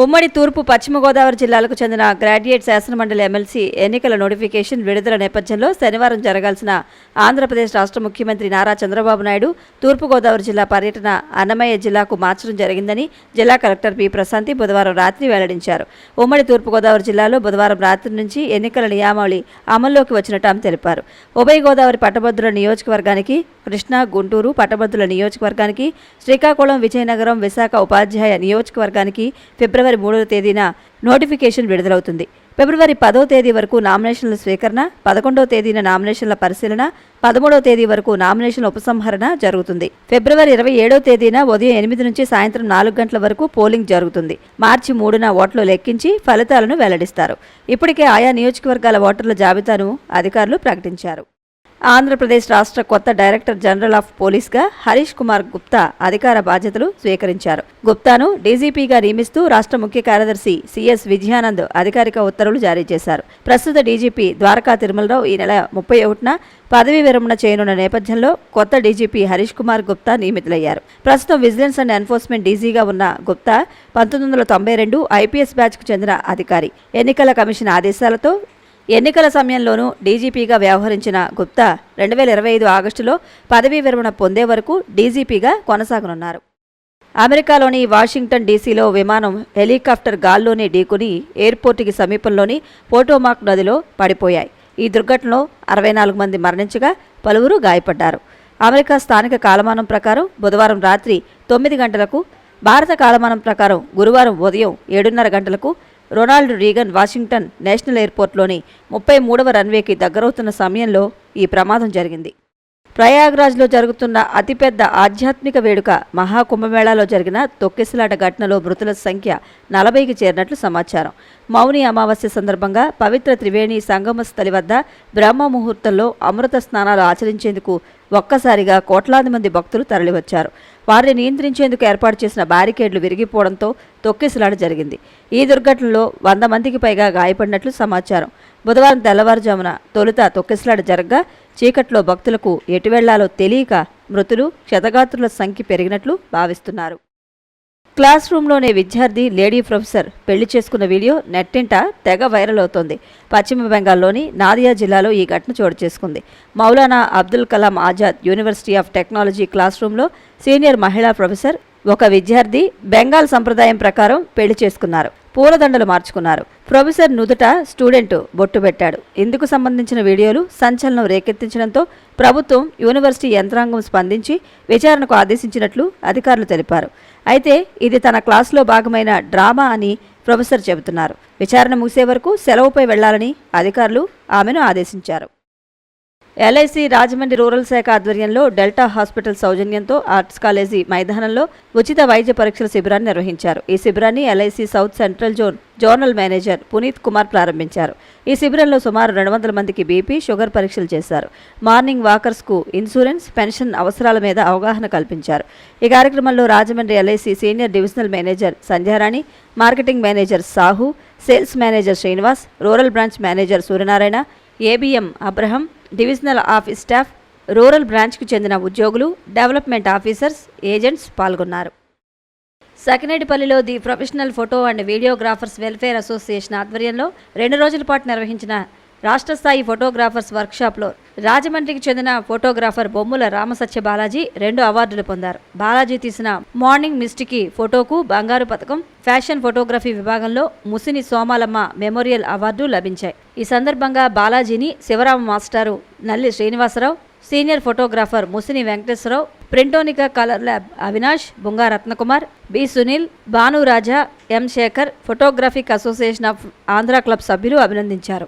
ఉమ్మడి తూర్పు పశ్చిమ గోదావరి జిల్లాలకు చెందిన గ్రాడ్యుయేట్ శాసనమండలి ఎమ్మెల్సీ ఎన్నికల నోటిఫికేషన్ విడుదల నేపథ్యంలో శనివారం జరగాల్సిన ఆంధ్రప్రదేశ్ రాష్ట్ర ముఖ్యమంత్రి నారా చంద్రబాబు నాయుడు తూర్పుగోదావరి జిల్లా పర్యటన అన్నమయ్య జిల్లాకు మార్చడం జరిగిందని జిల్లా కలెక్టర్ పి ప్రశాంతి బుధవారం రాత్రి వెల్లడించారు. ఉమ్మడి తూర్పుగోదావరి జిల్లాలో బుధవారం రాత్రి నుంచి ఎన్నికల నియామావళి అమల్లోకి వచ్చినట్టు ఆమె తెలిపారు. ఉభయ గోదావరి పట్టభద్రుల నియోజకవర్గానికి, కృష్ణా, గుంటూరు పట్టభద్రుల నియోజకవర్గానికి, శ్రీకాకుళం, విజయనగరం, విశాఖ ఉపాధ్యాయ నియోజకవర్గానికి ఫిబ్రవరి 3వ తేదీన నోటిఫికేషన్ విడుదలవుతుంది. ఫిబ్రవరి 10వ తేదీ వరకు నామినేషన్ల స్వీకరణ, 11వ తేదీన నామినేషన్ల పరిశీలన, 13వ తేదీ వరకు నామినేషన్ల ఉపసంహరణ జరుగుతుంది. ఫిబ్రవరి 27వ తేదీన ఉదయం 8 నుంచి సాయంత్రం 4 గంటల వరకు పోలింగ్ జరుగుతుంది. మార్చి 3న ఓట్లు లెక్కించి ఫలితాలను వెల్లడిస్తారు. ఇప్పటికే ఆయా నియోజకవర్గాల ఓటర్ల జాబితాను అధికారులు ప్రకటించారు. ఆంధ్రప్రదేశ్ రాష్ట్ర కొత్త డైరెక్టర్ జనరల్ ఆఫ్ పోలీస్గా హరీష్ కుమార్ గుప్తా అధికార బాధ్యతలు స్వీకరించారు. గుప్తాను డీజీపీగా నియమిస్తూ రాష్ట్ర ముఖ్య కార్యదర్శి సిఎస్ విజయానంద్ అధికారిక ఉత్తర్వులు జారీ చేశారు. ప్రస్తుత డీజీపీ ద్వారకా తిరుమలరావు ఈ నెల 31న పదవీ విరమణ చేయనున్న నేపథ్యంలో కొత్త డీజీపీ హరీష్ కుమార్ గుప్తా నియమితులయ్యారు. ప్రస్తుతం విజిలెన్స్ అండ్ ఎన్ఫోర్స్మెంట్ డీజీగా ఉన్న గుప్తా 1992 ఐపీఎస్ బ్యాచ్కు చెందిన అధికారి. ఎన్నికల కమిషన్ ఆదేశాలతో ఎన్నికల సమయంలోనూ డీజీపీగా వ్యవహరించిన గుప్తా 2025 ఆగస్టులో పదవీ విరమణ పొందే వరకు డీజీపీగా కొనసాగనున్నారు. అమెరికాలోని వాషింగ్టన్ డీసీలో విమానం హెలికాప్టర్ గాల్లోనే ఢీకొని ఎయిర్పోర్టుకి సమీపంలోని పోటోమాక్ నదిలో పడిపోయాయి. ఈ దుర్ఘటనలో 64 మంది మరణించగా పలువురు గాయపడ్డారు. అమెరికా స్థానిక కాలమానం ప్రకారం బుధవారం రాత్రి 9 గంటలకు, భారత కాలమానం ప్రకారం గురువారం ఉదయం 7:30 గంటలకు రొనాల్డ్ రీగన్ వాషింగ్టన్ నేషనల్ ఎయిర్పోర్ట్లోని 33వ రన్వేకి దగ్గరవుతున్న సమయంలో ఈ ప్రమాదం జరిగింది. ప్రయాగ్రాజ్లో జరుగుతున్న అతిపెద్ద ఆధ్యాత్మిక వేడుక మహాకుంభమేళాలో జరిగిన తొక్కిసలాట ఘటనలో మృతుల సంఖ్య 40కి చేరినట్లు సమాచారం. మౌని అమావాస్య సందర్భంగా పవిత్ర త్రివేణి సంగమ స్థలి వద్ద బ్రహ్మ ముహూర్తంలో అమృత స్నానాలు ఆచరించేందుకు ఒక్కసారిగా కోట్లాది మంది భక్తులు తరలివచ్చారు. వారిని నియంత్రించేందుకు ఏర్పాటు చేసిన బ్యారికేడ్లు విరిగిపోవడంతో తొక్కిసలాట జరిగింది. ఈ దుర్ఘటనలో 100 మందికి పైగా గాయపడినట్లు సమాచారం. బుధవారం తెల్లవారుజామున తొలుత తొక్కిసలాట జరగ్గా చీకట్లో భక్తులకు ఎటు వెళ్లాలో తెలియక మృతులు, క్షతగాత్రుల సంఖ్య పెరిగినట్లు భావిస్తున్నారు. క్లాస్ రూమ్లోనే విద్యార్థి లేడీ ప్రొఫెసర్ పెళ్లి చేసుకున్న వీడియో నెట్టింట తెగ వైరల్ అవుతోంది. పశ్చిమ బెంగాల్లోని నాదియా జిల్లాలో ఈ ఘటన చోటు చేసుకుంది. Maulana Abdul Kalam Azad university of technology class రూమ్లో సీనియర్ మహిళా ప్రొఫెసర్, ఒక విద్యార్థి బెంగాల్ సంప్రదాయం ప్రకారం పెళ్లి చేసుకున్నారు. పూలదండలు మార్చుకున్నారు. ప్రొఫెసర్ నుదుట స్టూడెంట్ బొట్టు పెట్టాడు. ఇందుకు సంబంధించిన వీడియోలు సంచలనం రేకెత్తించడంతో ప్రభుత్వం, యూనివర్సిటీ యంత్రాంగం స్పందించి విచారణకు ఆదేశించినట్లు అధికారులు తెలిపారు. అయితే ఇది తన క్లాసులో భాగమైన డ్రామా అని ప్రొఫెసర్ చెబుతున్నారు. విచారణ ముగిసే వరకు సెలవుపై వెళ్లాలని అధికారులు ఆమెను ఆదేశించారు. ఎల్ఐసి రాజమండ్రి రూరల్ శాఖ ఆధ్వర్యంలో డెల్టా హాస్పిటల్ సౌజన్యంతో ఆర్ట్స్ కాలేజీ మైదానంలో ఉచిత వైద్య పరీక్షల శిబిరాన్ని నిర్వహించారు. ఈ శిబిరాన్ని LIC south central zonal manager Puneet Kumar ప్రారంభించారు. ఈ శిబిరంలో సుమారు 200 మందికి బీపీ, షుగర్ పరీక్షలు చేశారు. మార్నింగ్ వాకర్స్కు ఇన్సూరెన్స్, పెన్షన్ అవసరాల మీద అవగాహన కల్పించారు. ఈ కార్యక్రమంలో Rajahmundry LIC senior divisional manager Sandhyarani, marketing manager Sahu, sales manager Srinivas, rural branch manager Suryanarayana, ABM Abraham, divisional office staff, rural బ్రాంచ్కు చెందిన ఉద్యోగులు, డెవలప్మెంట్ ఆఫీసర్స్, ఏజెంట్స్ పాల్గొన్నారు. సకినేటిపల్లిలో the professional photo and videographers welfare association ఆధ్వర్యంలో 2 రోజుల పాటు నిర్వహించిన రాష్ట్ర స్థాయి ఫోటోగ్రాఫర్స్ వర్క్షాప్లో రాజమండ్రికి చెందిన ఫోటోగ్రాఫర్ బొమ్ముల రామసత్య బాలాజీ 2 అవార్డులు పొందారు. బాలాజీ తీసిన మార్నింగ్ మిస్ట్కి ఫోటోకు బంగారు పథకం, ఫ్యాషన్ ఫోటోగ్రఫీ విభాగంలో ముసిని సోమాలమ్మ మెమోరియల్ అవార్డు లభించాయి. ఈ సందర్భంగా బాలాజీని శివరామ మాస్టారు, Nalli Srinivasa Rao, senior photographer Musini Venkateswara Rao, Printonica colour lab Avinash, Bunga Ratnakumar, B Sunil, Bhanuraja, M Shekhar, photographic association of Andhra club సభ్యులు అభినందించారు.